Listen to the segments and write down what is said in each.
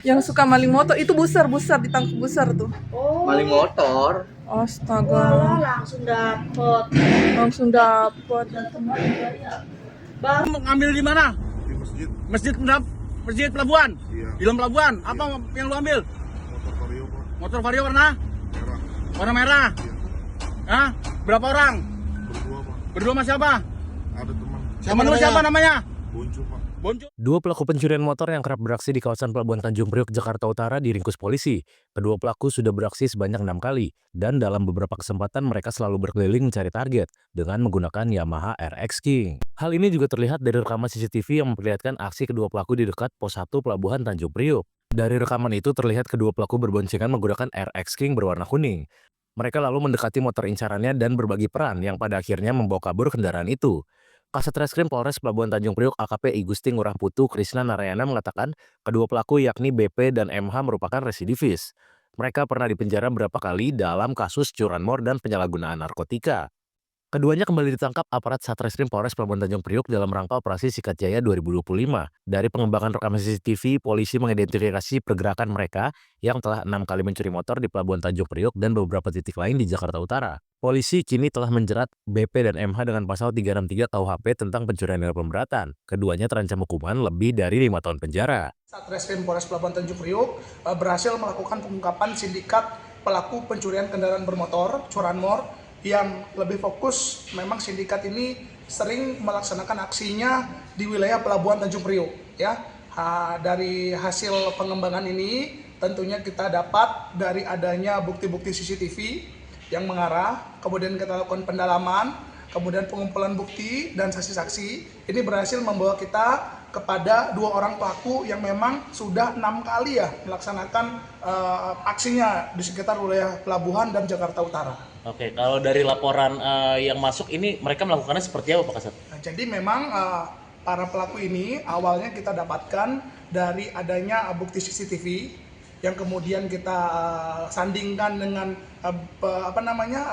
Yang suka maling motor itu busar ditangkap busar tuh. Oh, Maling motor. Astaga. walah, langsung dapet. Langsung dapat. Bang, Ngambil di mana? Di masjid. Masjid pelabuhan. Iya. Di dalam pelabuhan. Apa yang lu ambil? Motor Vario, Pak. Motor Vario warna? Merah. Warna merah. Iya. Hah? Berapa orang? Berdua, Pak. Berdua sama siapa? Ada teman. Temen lu siapa namanya? Boncu, Pak. Boncu. Dua pelaku pencurian motor yang kerap beraksi di kawasan Pelabuhan Tanjung Priok, Jakarta Utara diringkus polisi. Kedua pelaku sudah beraksi sebanyak 6 kali, dan dalam beberapa kesempatan mereka selalu berkeliling mencari target dengan menggunakan Yamaha RX King. Hal ini juga terlihat dari rekaman CCTV yang memperlihatkan aksi kedua pelaku di dekat pos 1 Pelabuhan Tanjung Priok. Dari rekaman itu terlihat kedua pelaku berboncengan menggunakan RX King berwarna kuning. Mereka lalu mendekati motor incarannya dan berbagi peran yang pada akhirnya membawa kabur kendaraan itu. Kasat Reskrim Polres Pelabuhan Tanjung Priok AKP Igusti Ngurah Putu Krisna Narayana mengatakan kedua pelaku yakni BP dan MH merupakan residivis. Mereka pernah dipenjara berapa kali dalam kasus curanmor dan penyalahgunaan narkotika. Keduanya kembali ditangkap aparat Satreskrim Polres Pelabuhan Tanjung Priok dalam rangka Operasi Sikat Jaya 2025. Dari pengembangan rekaman CCTV, polisi mengidentifikasi pergerakan mereka yang telah 6 kali mencuri motor di Pelabuhan Tanjung Priok dan beberapa titik lain di Jakarta Utara. Polisi kini telah menjerat BP dan MH dengan pasal 363 KUHP tentang pencurian dengan pemberatan. Keduanya terancam hukuman lebih dari 5 tahun penjara. Satreskrim Polres Pelabuhan Tanjung Priok berhasil melakukan pengungkapan sindikat pelaku pencurian kendaraan bermotor, curanmor, yang lebih fokus. Memang sindikat ini sering melaksanakan aksinya di wilayah Pelabuhan Tanjung Priok. Ya, dari hasil pengembangan ini tentunya kita dapat dari adanya bukti-bukti CCTV yang mengarah, kemudian kita lakukan pendalaman, kemudian pengumpulan bukti dan saksi-saksi. Ini berhasil membawa kita kepada 2 orang pelaku yang memang sudah 6 kali ya melaksanakan aksinya di sekitar wilayah Pelabuhan dan Jakarta Utara. Oke, kalau dari laporan yang masuk ini mereka melakukannya seperti apa Pak Kasat? Nah, jadi memang para pelaku ini awalnya kita dapatkan dari adanya bukti CCTV yang kemudian kita sandingkan dengan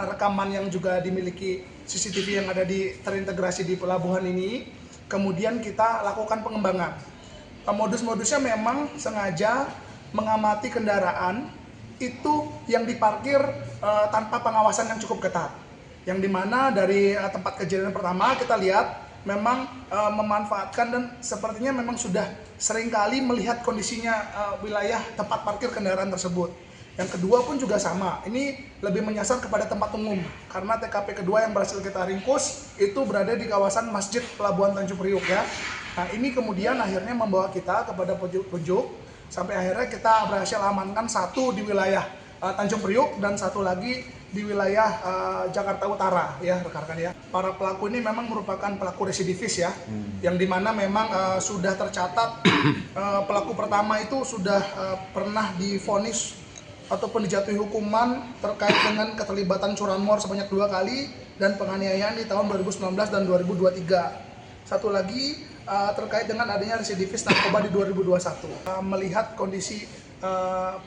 rekaman yang juga dimiliki CCTV yang ada terintegrasi di pelabuhan ini. Kemudian kita lakukan pengembangan. Modus-modusnya memang sengaja mengamati kendaraan itu yang diparkir tanpa pengawasan yang cukup ketat. Yang dimana dari tempat kejadian pertama kita lihat memang memanfaatkan dan sepertinya memang sudah seringkali melihat kondisinya wilayah tempat parkir kendaraan tersebut. Yang kedua pun juga sama, ini lebih menyasar kepada tempat umum karena TKP kedua yang berhasil kita ringkus itu berada di kawasan Masjid Pelabuhan Tanjung Priok ya. Nah ini kemudian akhirnya membawa kita kepada petunjuk sampai akhirnya kita berhasil amankan 1 di wilayah Tanjung Priok dan 1 lagi di wilayah Jakarta Utara ya rekan-rekan ya. Para pelaku ini memang merupakan pelaku residivis ya, yang dimana memang sudah tercatat pelaku pertama itu sudah pernah divonis ataupun dijatuhi hukuman terkait dengan keterlibatan curanmor sebanyak 2 kali dan penganiayaan di tahun 2019 dan 2023. Satu lagi terkait dengan adanya residivis narkoba di 2021. Melihat kondisi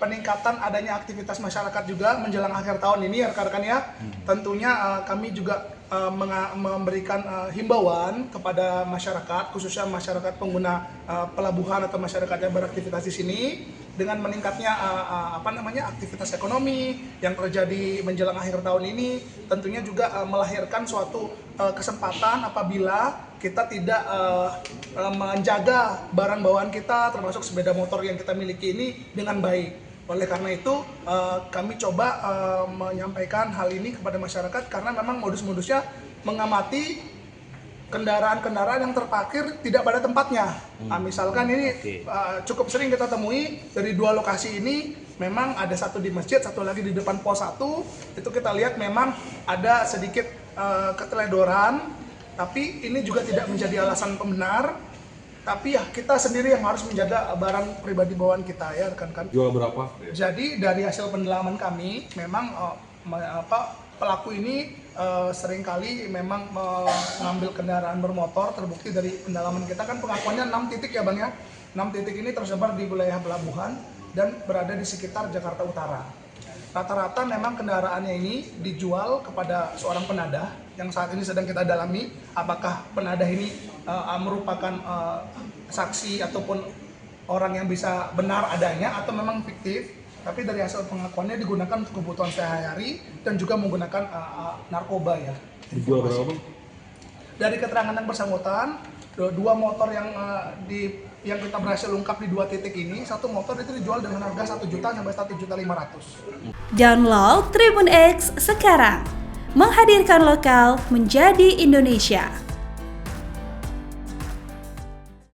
peningkatan adanya aktivitas masyarakat juga menjelang akhir tahun ini rekan-rekan ya, tentunya kami juga memberikan himbauan kepada masyarakat, khususnya masyarakat pengguna pelabuhan atau masyarakat yang beraktivitas di sini, dengan meningkatnya aktivitas ekonomi yang terjadi menjelang akhir tahun ini, tentunya juga melahirkan suatu kesempatan apabila kita tidak menjaga barang bawaan kita, termasuk sepeda motor yang kita miliki ini dengan baik. Oleh karena itu, kami coba menyampaikan hal ini kepada masyarakat karena memang modus-modusnya mengamati kendaraan-kendaraan yang terparkir tidak pada tempatnya. Nah, misalkan ini cukup sering kita temui dari 2 lokasi ini, memang ada 1 di masjid, 1 lagi di depan pos 1. Itu kita lihat memang ada sedikit keteledoran, tapi ini juga tidak menjadi alasan pembenar. Tapi ya kita sendiri yang harus menjaga barang pribadi bawaan kita ya rekan-rekan. Jual berapa? Jadi dari hasil pendalaman kami memang pelaku ini seringkali memang mengambil kendaraan bermotor. Terbukti dari pendalaman kita kan pengakuannya 6 titik ya Bang ya. 6 titik ini tersebar di wilayah pelabuhan dan berada di sekitar Jakarta Utara. Rata-rata memang kendaraannya ini dijual kepada seorang penadah yang saat ini sedang kita dalami apakah penadah ini merupakan saksi ataupun orang yang bisa benar adanya atau memang fiktif, tapi dari hasil pengakuannya digunakan untuk kebutuhan sehari-hari dan juga menggunakan narkoba ya. Dijual berapa? Dari keterangan yang bersangkutan, dua motor yang yang kita berhasil ungkap di 2 titik ini, satu motor itu dijual dengan harga 1 juta sampai 1.500.000. Download Tribun X sekarang, menghadirkan lokal menjadi Indonesia.